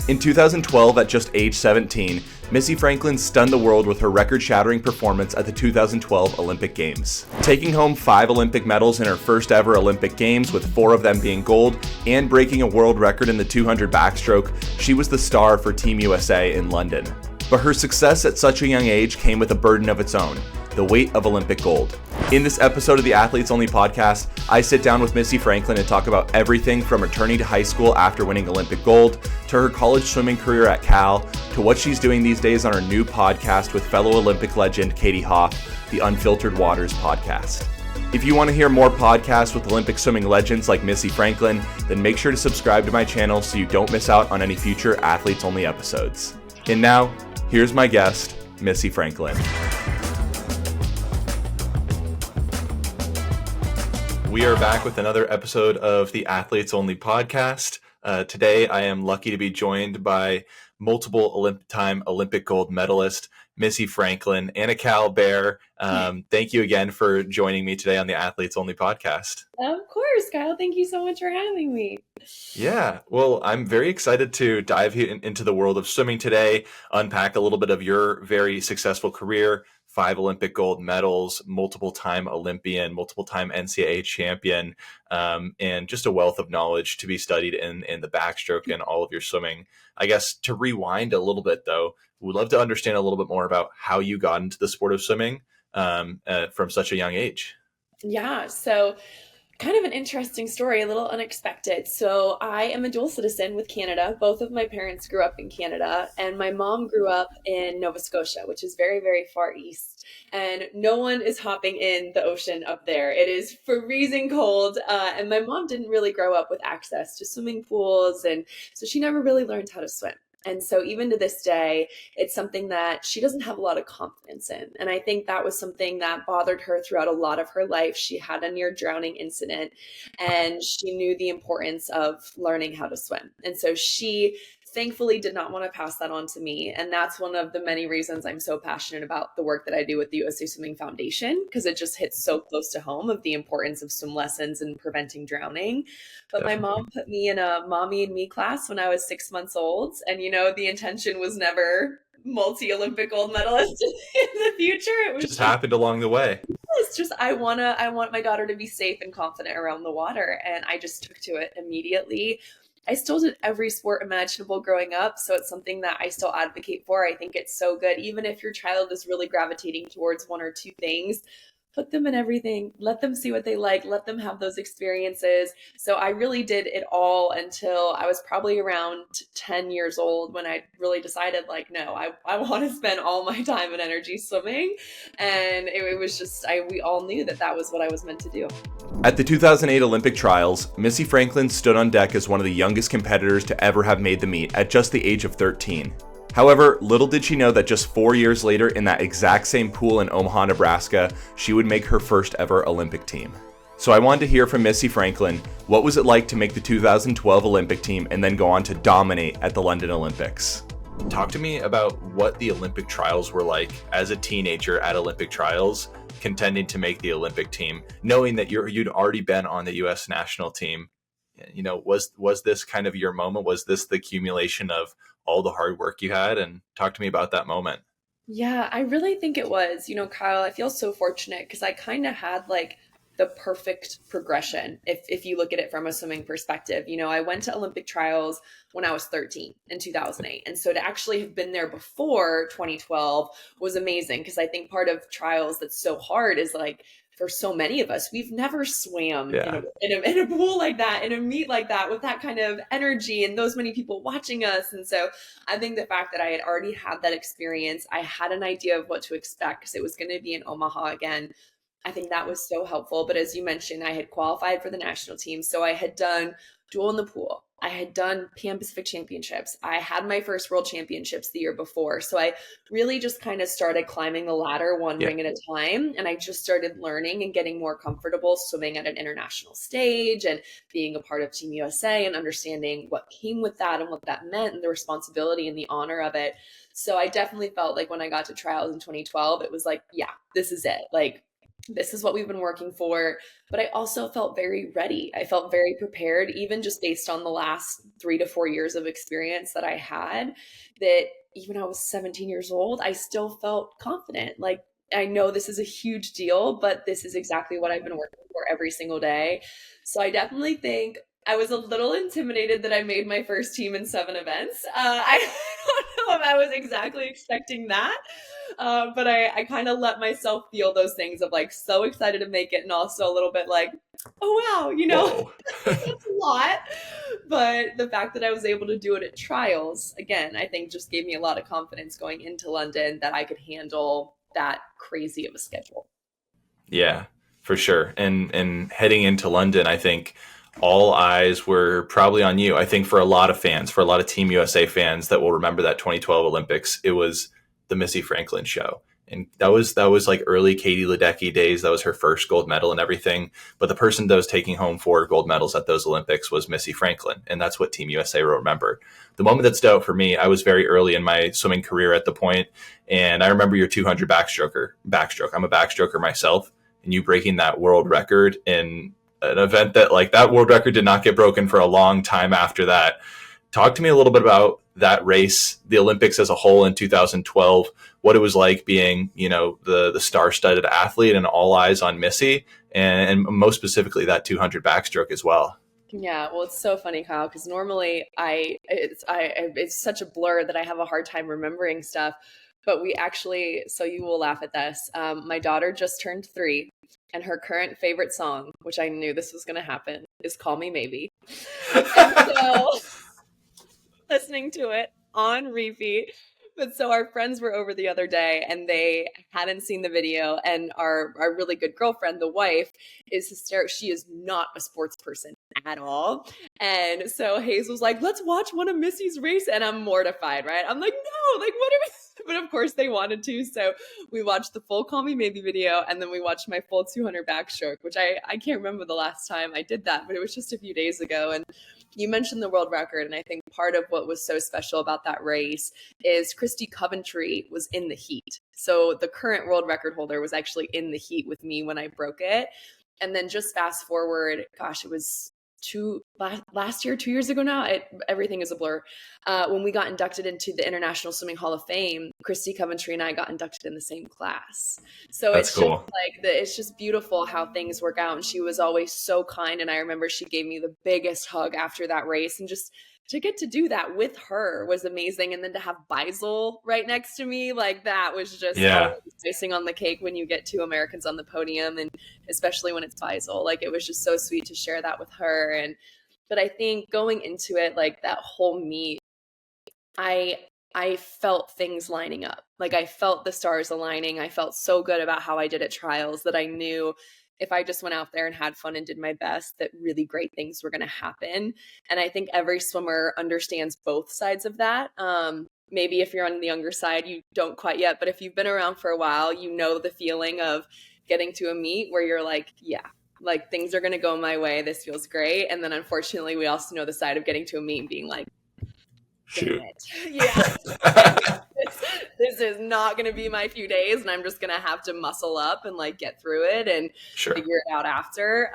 In 2012, at just age 17, Missy Franklin stunned the world with her record-shattering performance at the 2012 Olympic Games. Taking home 5 Olympic medals in her first ever Olympic Games, with 4 of them being gold, and breaking a world record in the 200 backstroke, she was the star for Team USA in London. But her success at such a young age came with a burden of its own: the weight of Olympic gold. In this episode of the Athletes Only podcast, I sit down with Missy Franklin and talk about everything from returning to high school after winning Olympic gold, to her college swimming career at Cal, to what she's doing these days on her new podcast with fellow Olympic legend Katie Hoff, the Unfiltered Waters podcast. If you want to hear more podcasts with Olympic swimming legends like Missy Franklin, then make sure to subscribe to my channel so you don't miss out on any future Athletes Only episodes. And now, here's my guest, Missy Franklin. We are back with another episode of the Athletes Only podcast. Today, I am lucky to be joined by multiple time Olympic gold medalist, Missy Franklin, and a Cal Bear. Thank you again for joining me today on the Athletes Only podcast. Of course, Kyle. Thank you so much for having me. Yeah, well, I'm very excited to dive into the world of swimming today, unpack a little bit of your very successful career. 5 Olympic gold medals, multiple-time Olympian, multiple-time NCAA champion, and just a wealth of knowledge to be studied in the backstroke and all of your swimming. I guess to rewind a little bit, though, we'd love to understand a little bit more about how you got into the sport of swimming from such a young age. Yeah, so kind of an interesting story, a little unexpected. So I am a dual citizen with Canada. Both of my parents grew up in Canada, and my mom grew up in Nova Scotia, which is very, very far east. And no one is hopping in the ocean up there. It is freezing cold. And my mom didn't really grow up with access to swimming pools. And so she never really learned how to swim. And so even to this day, it's something that she doesn't have a lot of confidence in. And I think that was something that bothered her throughout a lot of her life. She had a near drowning incident, and she knew the importance of learning how to swim. And so she thankfully did not want to pass that on to me. And that's one of the many reasons I'm so passionate about the work that I do with the USA Swimming Foundation, because it just hits so close to home of the importance of swim lessons and preventing drowning. But my mom put me in a mommy and me class when I was 6 months old. And, the intention was never multi-Olympic gold medalist in the future. It was just happened along the way. It's just, I want my daughter to be safe and confident around the water. And I just took to it immediately. I still did every sport imaginable growing up, so it's something that I still advocate for. I think it's so good. Even if your child is really gravitating towards one or two things, put them in everything. Let them see what they like. Let them have those experiences. So I really did it all until I was probably around 10 years old when I really decided, no, I want to spend all my time and energy swimming. And it was just, we all knew that was what I was meant to do. At the 2008 Olympic trials, Missy Franklin stood on deck as one of the youngest competitors to ever have made the meet at just the age of 13. However, little did she know that just 4 years later, in that exact same pool in Omaha, Nebraska, she would make her first ever Olympic team. So I wanted to hear from Missy Franklin, what was it like to make the 2012 Olympic team and then go on to dominate at the London Olympics? Talk to me about what the Olympic trials were like as a teenager at Olympic trials, contending to make the Olympic team, knowing that you'd already been on the U.S. national team. Was this kind of your moment? Was this the accumulation of all the hard work you had? And talk to me about that moment. Yeah, I really think it was. Kyle, I feel so fortunate because I kind of had the perfect progression if you look at it from a swimming perspective. I went to Olympic trials when I was 13 in 2008. And so to actually have been there before 2012 was amazing, because I think part of trials that's so hard is for so many of us, we've never swam in a pool like that, in a meet like that, with that kind of energy and those many people watching us. And so I think the fact that I had already had that experience, I had an idea of what to expect because it was going to be in Omaha again. I think that was so helpful. But as you mentioned, I had qualified for the national team. So I had done dual in the pool. I had done Pan Pacific Championships. I had my first World Championships the year before. So I really just kind of started climbing the ladder one ring at a time. And I just started learning and getting more comfortable swimming at an international stage and being a part of Team USA and understanding what came with that and what that meant and the responsibility and the honor of it. So I definitely felt like when I got to trials in 2012, it was yeah, this is it. this is what we've been working for. But I also felt very ready. I felt very prepared, even just based on the last 3 to 4 years of experience that I had, that even when I was 17 years old, I still felt confident. Like, I know this is a huge deal, but this is exactly what I've been working for every single day. So I definitely think I was a little intimidated that I made my first team in 7 events. I don't know if I was exactly expecting that, but I kind of let myself feel those things of like so excited to make it and also a little bit like, oh, wow, Whoa. that's a lot. But the fact that I was able to do it at trials, again, I think just gave me a lot of confidence going into London that I could handle that crazy of a schedule. Yeah, for sure. And heading into London, I think all eyes were probably on you. I think for a lot of fans, for a lot of Team USA fans that will remember that 2012 Olympics, it was the Missy Franklin show. And that was like early Katie Ledecky days. That was her first gold medal and everything. But the person that was taking home 4 gold medals at those Olympics was Missy Franklin. And that's what Team USA will remember. The moment that stood out for me, I was very early in my swimming career at the point, and I remember your 200 backstroke. I'm a backstroker myself, and you breaking that world record in an event that, like, that world record did not get broken for a long time after that. Talk to me a little bit about that race, the Olympics as a whole in 2012, what it was like being, the star-studded athlete and all eyes on Missy, and most specifically that 200 backstroke as well. Yeah, well, it's so funny, Kyle, because normally it's such a blur that I have a hard time remembering stuff. But we actually, so you will laugh at this. My daughter just turned 3, and her current favorite song, which I knew this was going to happen, is "Call Me Maybe." And so, listening to it on repeat. But so our friends were over the other day and they hadn't seen the video, and our really good girlfriend, the wife, is hysterical. She is not a sports person at all. And so Hayes was like, let's watch one of Missy's race. And I'm mortified, right? I'm like, no, like what are we? But of course they wanted to. So we watched the full Call Me Maybe video, and then we watched my full 200 backstroke, which I can't remember the last time I did that, but it was just a few days ago. And you mentioned the world record, and I think part of what was so special about that race is Christy Coventry was in the heat. So the current world record holder was actually in the heat with me when I broke it. And then just fast forward, gosh, it was last year, 2 years ago now, everything is a blur. When we got inducted into the International Swimming Hall of Fame, Christy Coventry and I got inducted in the same class. So That's it's cool. just like it's just beautiful how things work out. And she was always so kind. And I remember she gave me the biggest hug after that race, and just to get to do that with her was amazing. And then to have Beisel right next to me, like that was just icing on the cake when you get 2 Americans on the podium, and especially when it's Beisel. Like, it was just so sweet to share that with her. But I think going into it, like that whole meet, I felt things lining up. Like, I felt the stars aligning. I felt so good about how I did at trials that I knew if I just went out there and had fun and did my best, that really great things were going to happen. And I think every swimmer understands both sides of that. Maybe if you're on the younger side, you don't quite yet, but if you've been around for a while, you know the feeling of getting to a meet where you're like, yeah, like things are going to go my way. This feels great. And then unfortunately, we also know the side of getting to a meet and being like, shoot, yeah, this is not going to be my few days, and I'm just going to have to muscle up and like get through it and figure it out after.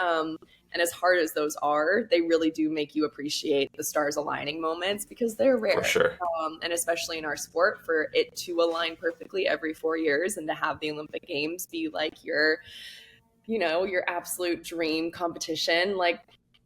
And as hard as those are, they really do make you appreciate the stars aligning moments, because they're rare. For sure. And especially in our sport, for it to align perfectly every 4 years and to have the Olympic Games be like your absolute dream competition, like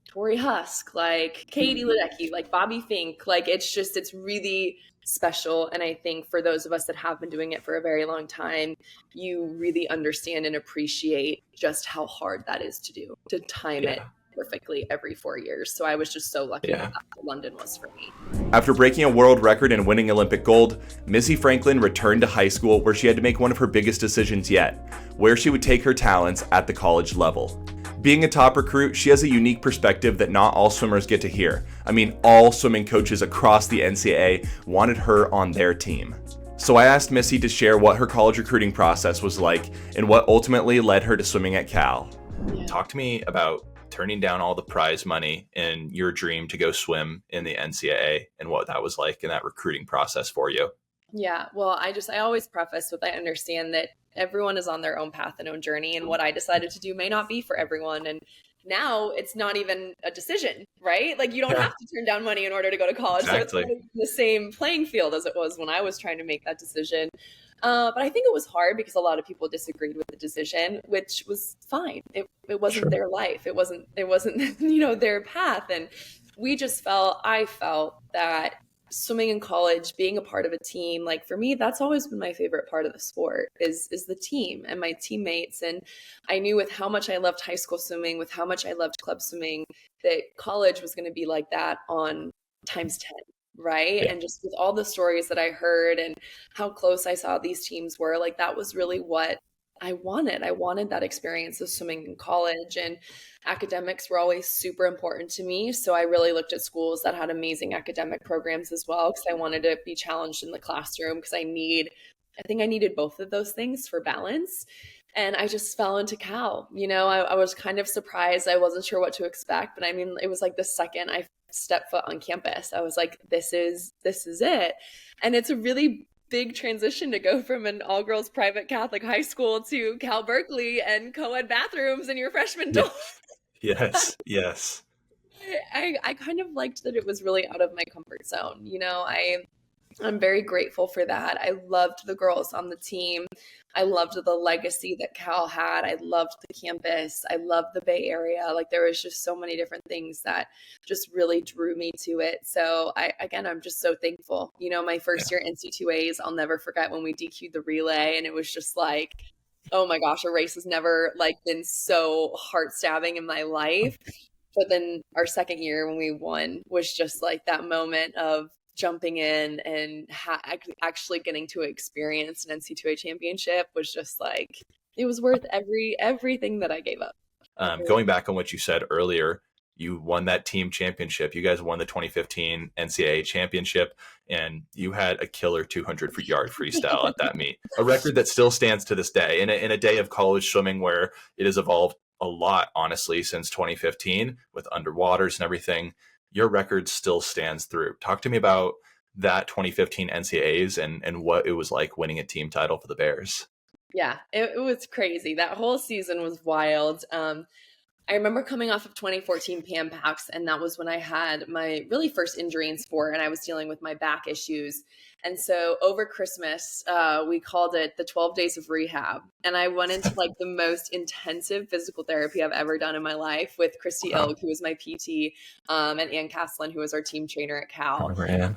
Tori Husk, like Katie Ledecky, like Bobby Fink, like it's really special. And I think for those of us that have been doing it for a very long time, you really understand and appreciate just how hard that is to do, to time it perfectly every 4 years. So I was just so lucky that London was for me. After breaking a world record and winning Olympic gold, Missy Franklin returned to high school, where she had to make one of her biggest decisions yet, where she would take her talents at the college level. Being a top recruit, she has a unique perspective that not all swimmers get to hear. I mean, all swimming coaches across the NCAA wanted her on their team. So I asked Missy to share what her college recruiting process was like and what ultimately led her to swimming at Cal. Talk to me about turning down all the prize money and your dream to go swim in the NCAA and what that was like in that recruiting process for you. Yeah. Well, I always preface with, I understand that everyone is on their own path and own journey, and what I decided to do may not be for everyone. And now it's not even a decision, right? Like, you don't Yeah, have to turn down money in order to go to college. So it's exactly. not even the same playing field as it was when I was trying to make that decision. But I think it was hard because a lot of people disagreed with the decision, which was fine. It wasn't Sure. their life. It wasn't their path. And I felt that swimming in college, being a part of a team, like for me, that's always been my favorite part of the sport is the team and my teammates. And I knew with how much I loved high school swimming, with how much I loved club swimming, that college was going to be like that on times 10. Right. Yeah. And just with all the stories that I heard and how close I saw these teams were, like that was really what I wanted. I wanted that experience of swimming in college, and academics were always super important to me. So I really looked at schools that had amazing academic programs as well, because I wanted to be challenged in the classroom, because I think I needed both of those things for balance. And I just fell into Cal. I was kind of surprised. I wasn't sure what to expect, but I mean, it was like the second I stepped foot on campus, I was like, this is it. And it's a really big transition to go from an all-girls private Catholic high school to Cal Berkeley and co-ed bathrooms in your freshman dorm. Yes. Yes. I kind of liked that it was really out of my comfort zone. I'm very grateful for that. I loved the girls on the team. I loved the legacy that Cal had. I loved the campus. I loved the Bay Area. Like, there was just so many different things that just really drew me to it. So I'm just so thankful. My first year NC2As, I'll never forget when we DQ'd the relay, and it was just like, oh my gosh, a race has never like been so heart stabbing in my life. But then our second year when we won was just like that moment of jumping in and actually getting to experience an NC2A championship was just like, it was worth everything that I gave up. Going back on what you said earlier, you won that team championship. You guys won the 2015 NCAA championship, and you had a killer 200-yard freestyle at that meet, a record that still stands to this day. In a day of college swimming where it has evolved a lot, honestly, since 2015 with underwaters and everything, your record still stands through. Talk to me about that 2015 NCAAs and what it was like winning a team title for the Bears. Yeah, it was crazy. That whole season was wild. I remember coming off of 2014 Pan Pacs, and that was when I had my really first injury in sport, and I was dealing with my back issues. And so over Christmas, we called it the 12 days of rehab. And I went into like the most intensive physical therapy I've ever done in my life with Christy Ilg, who was my PT, and Ann Caslin, who was our team trainer at Cal.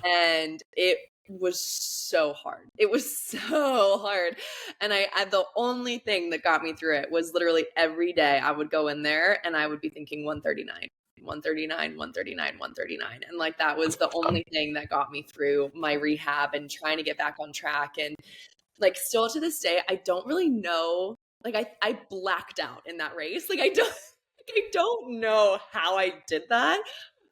And it was so hard. It was so hard. And the only thing that got me through it was literally every day I would go in there and I would be thinking 139. 139, 139, 139. And like, that was the only thing that got me through my rehab and trying to get back on track. And like, still to this day, I don't really know, like I blacked out in that race. Like, I don't know how I did that,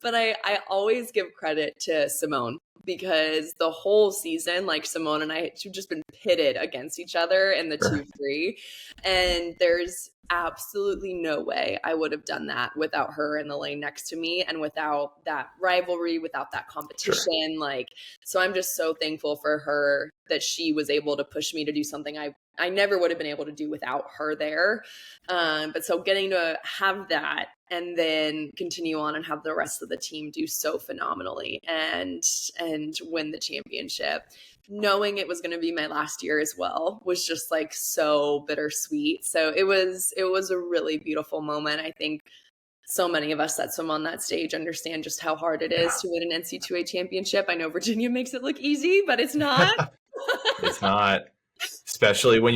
but I always give credit to Simone, because the whole season, like, Simone and I had just been pitted against each other in the 2-3. And there's absolutely no way I would have done that without her in the lane next to me, and without that rivalry, without that competition. Like, so I'm just so thankful for her that she was able to push me to do something I never would have been able to do without her there. But so getting to have that and then continue on and have the rest of the team do so phenomenally and win the championship, knowing it was going to be my last year as well, was just like so bittersweet. So it was a really beautiful moment. I think so many of us that swim on that stage understand just how hard it is to win an NC2A championship. I know Virginia makes it look easy, but it's not. It's not. Especially when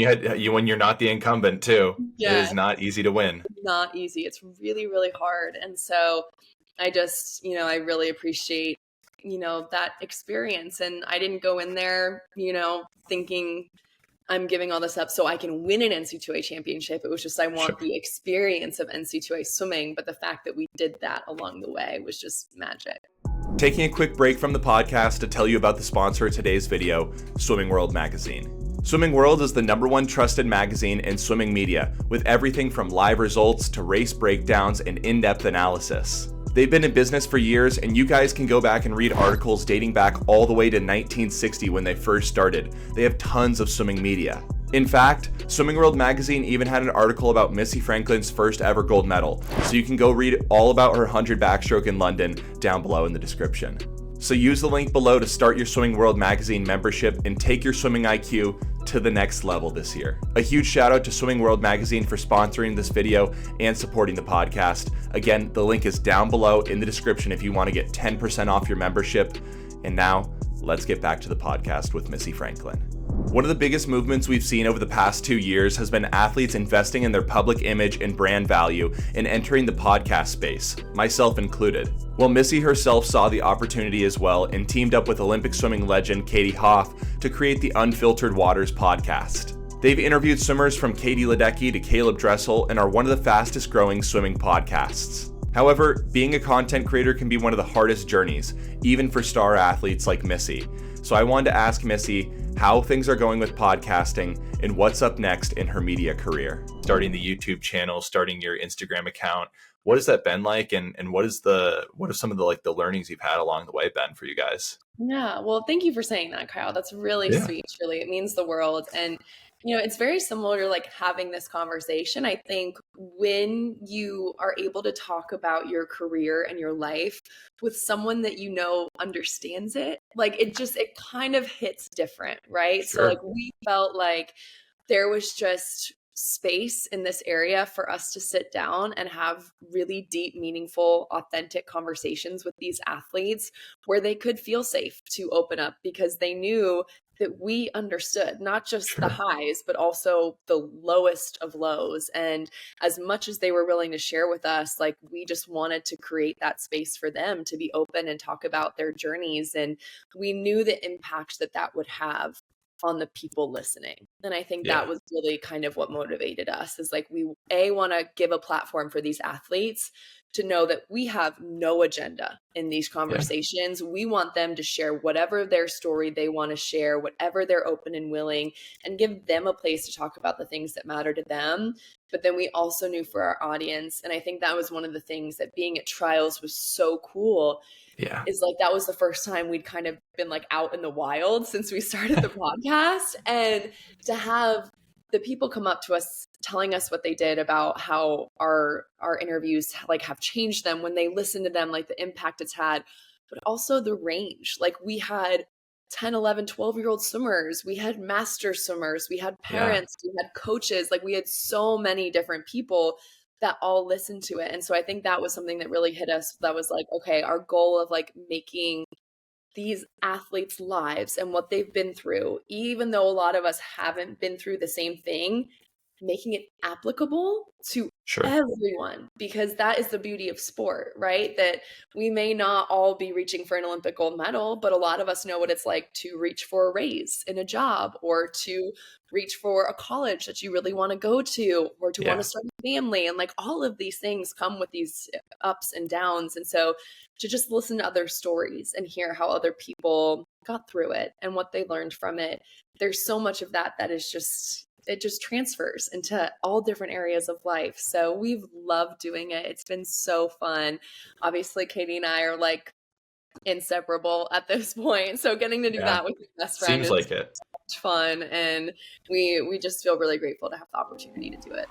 when you're not the incumbent too. Yeah. It is not easy to win. Not easy. It's really, really hard. And so I just, I really appreciate, that experience. And I didn't go in there, thinking I'm giving all this up so I can win an NC2A championship. It was just, I want the experience of NC2A swimming. But the fact that we did that along the way was just magic. Taking a quick break from the podcast to tell you about the sponsor of today's video, Swimming World Magazine. Swimming World is the #1 trusted magazine in swimming media, with everything from live results to race breakdowns and in-depth analysis. They've been in business for years, and you guys can go back and read articles dating back all the way to 1960 when they first started. They have tons of swimming media. In fact, Swimming World magazine even had an article about Missy Franklin's first ever gold medal, so you can go read all about her 100 backstroke in London down below in the description. So use the link below to start your Swimming World magazine membership and take your swimming IQ to the next level this year. A huge shout out to Swimming World magazine for sponsoring this video and supporting the podcast. Again, the link is down below in the description if you want to get 10% off your membership. And now, let's get back to the podcast with Missy Franklin. One of the biggest movements we've seen over the past 2 years has been athletes investing in their public image and brand value and entering the podcast space, myself included. Well, Missy herself saw the opportunity as well and teamed up with Olympic swimming legend Katie Hoff to create the Unfiltered Waters podcast. They've interviewed swimmers from Katie Ledecky to Caleb Dressel and are one of the fastest growing swimming podcasts. However, being a content creator can be one of the hardest journeys, even for star athletes like Missy. So I wanted to ask Missy how things are going with podcasting and what's up next in her media career. Starting the YouTube channel, starting your Instagram account, what has that been like, and what are some of the learnings you've had along the way been for you guys? Yeah, well, thank you for saying that, Kyle. That's really sweet. Really, it means the world. And it's very similar to like having this conversation. I think when you are able to talk about your career and your life with someone that understands it, like it kind of hits different, right? Sure. So like we felt like there was just space in this area for us to sit down and have really deep, meaningful, authentic conversations with these athletes where they could feel safe to open up because they knew that we understood not just the highs, but also the lowest of lows. And as much as they were willing to share with us, like we just wanted to create that space for them to be open and talk about their journeys. And we knew the impact that would have on the people listening. And I think that was really kind of what motivated us, is like we want to give a platform for these athletes to know that we have no agenda in these conversations. We want them to share whatever their story they want to share, whatever they're open and willing, and give them a place to talk about the things that matter to them. But then we also knew for our audience, and I think that was one of the things that being at trials was so cool, is like that was the first time we'd kind of been like out in the wild since we started the podcast. And to have the people come up to us telling us what they did, about how our interviews like have changed them when they listen to them, like the impact it's had, but also the range. Like we had 10, 11, 12-year-old swimmers, we had master swimmers, we had parents, we had coaches, like we had so many different people that all listened to it. And so I think that was something that really hit us. That was like, okay, our goal of like making these athletes' lives and what they've been through, even though a lot of us haven't been through the same thing, making it applicable to everyone, because that is the beauty of sport, right? That we may not all be reaching for an Olympic gold medal, but a lot of us know what it's like to reach for a raise in a job, or to reach for a college that you really want to go to, or to want to start a family. And like all of these things come with these ups and downs. And so to just listen to other stories and hear how other people got through it and what they learned from it, there's so much of that is just, it just transfers into all different areas of life. So we've loved doing it. It's been so fun. Obviously, Katie and I are like inseparable at this point. So getting to do that with your best friend is so much fun. And we just feel really grateful to have the opportunity to do it.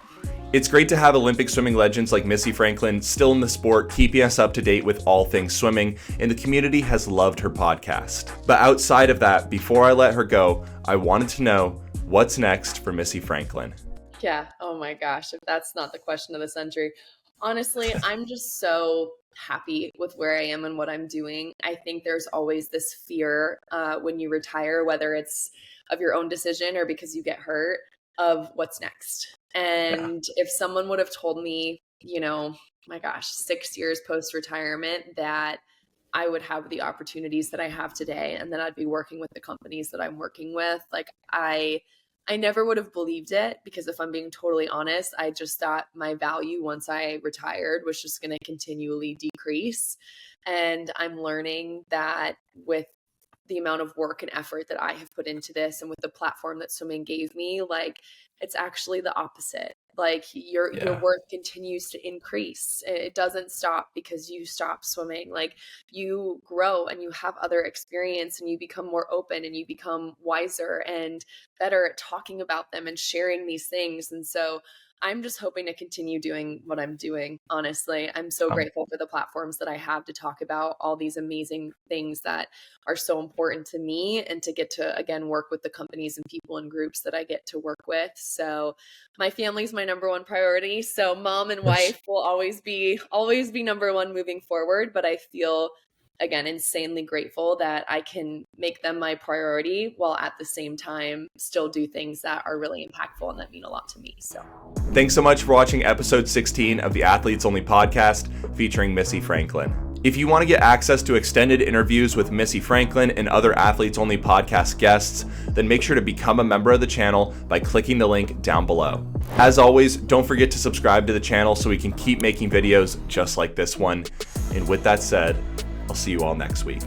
It's great to have Olympic swimming legends like Missy Franklin still in the sport, keeping us up to date with all things swimming, and the community has loved her podcast. But outside of that, before I let her go, I wanted to know, what's next for Missy Franklin? Yeah. Oh my gosh. If that's not the question of the century. Honestly, I'm just so happy with where I am and what I'm doing. I think there's always this fear when you retire, whether it's of your own decision or because you get hurt, of what's next. And if someone would have told me, my gosh, 6 years post-retirement, that I would have the opportunities that I have today, and then I'd be working with the companies that I'm working with, like I never would have believed it, because if I'm being totally honest, I just thought my value once I retired was just going to continually decrease. And I'm learning that with the amount of work and effort that I have put into this and with the platform that swimming gave me, like, it's actually the opposite. Like your worth continues to increase. It doesn't stop because you stop swimming. Like you grow and you have other experience and you become more open and you become wiser and better at talking about them and sharing these things. And so I'm just hoping to continue doing what I'm doing. Honestly, I'm so grateful for the platforms that I have to talk about all these amazing things that are so important to me, and to get to, again, work with the companies and people and groups that I get to work with. So my family's my number one priority. So mom and wife will always be number one moving forward. But I feel, again, insanely grateful that I can make them my priority while at the same time still do things that are really impactful and that mean a lot to me. So thanks so much for watching episode 16 of the Athletes Only podcast featuring Missy Franklin. If you want to get access to extended interviews with Missy Franklin and other Athletes Only podcast guests, then make sure to become a member of the channel by clicking the link down below. As always, don't forget to subscribe to the channel so we can keep making videos just like this one. And with that said, I'll see you all next week.